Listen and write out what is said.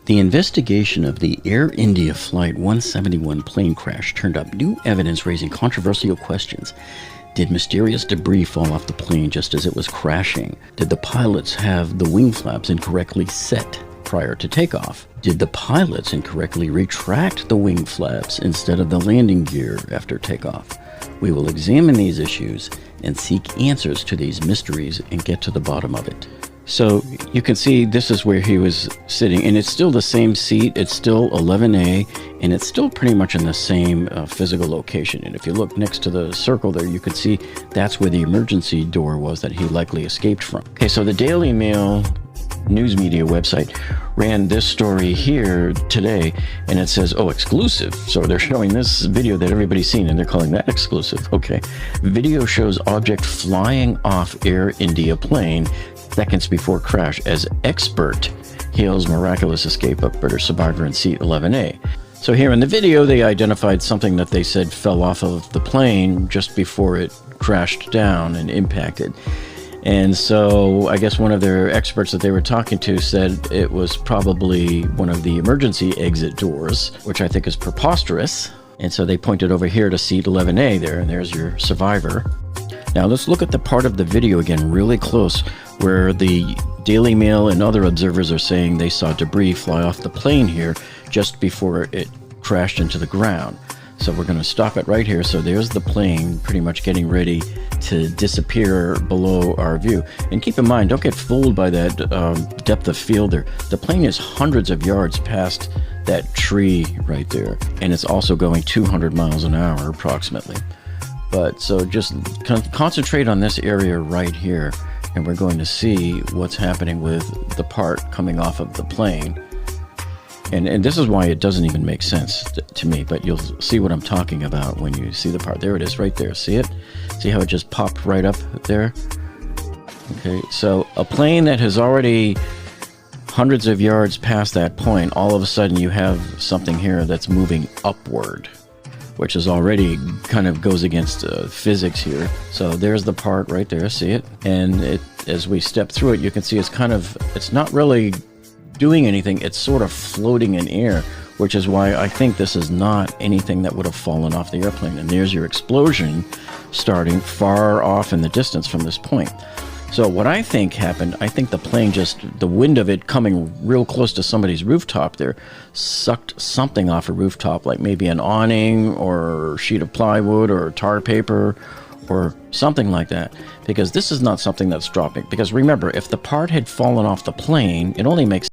The investigation of the Air India Flight 171 plane crash turned up new evidence raising controversial questions. Did mysterious debris fall off the plane just as it was crashing? Did the pilots have the wing flaps incorrectly set prior to takeoff? Did the pilots incorrectly retract the wing flaps instead of the landing gear after takeoff? We will examine these issues and seek answers to these mysteries and get to the bottom of it. So you can see this is where he was sitting, and it's still the same seat. It's still 11A, and it's still pretty much in the same physical location. And if you look next to the circle there, you can see that's where the emergency door was that he likely escaped from. Okay, so the Daily Mail news media website ran this story here today, and it says, oh, exclusive. So they're showing this video that everybody's seen, and they're calling that exclusive. Okay. Video shows object flying off Air India plane seconds before crash as expert hails miraculous escape of British survivor in seat 11A. So here in the video, they identified something that they said fell off of the plane just before it crashed down and impacted. And so I guess one of their experts that they were talking to said it was probably one of the emergency exit doors, which I think is preposterous. And so they pointed over here to seat 11A there, and there's your survivor. Now let's look at the part of the video again really close where the Daily Mail and other observers are saying they saw debris fly off the plane here just before it crashed into the ground. So we're going to stop it right here. So there's the plane pretty much getting ready to disappear below our view. And keep in mind, don't get fooled by that depth of field there. The plane is hundreds of yards past that tree right there. And it's also going 200 miles an hour approximately. But so just concentrate on this area right here, and we're going to see what's happening with the part coming off of the plane. And this is why it doesn't even make sense to me, but you'll see what I'm talking about when you see the part. There it is right there. See it? See how it just popped right up there? Okay, so a plane that has already hundreds of yards past that point, all of a sudden you have something here that's moving upward, which is already kind of goes against physics here. So there's the part right there, see it? And as we step through it, you can see it's not really doing anything. It's sort of floating in air, which is why I think this is not anything that would have fallen off the airplane. And there's your explosion starting far off in the distance from this point. So what I think happened, I think the plane the wind of it coming real close to somebody's rooftop there, sucked something off a rooftop, like maybe an awning or a sheet of plywood or tar paper or something like that. Because this is not something that's dropping. Because remember, if the part had fallen off the plane, it only makes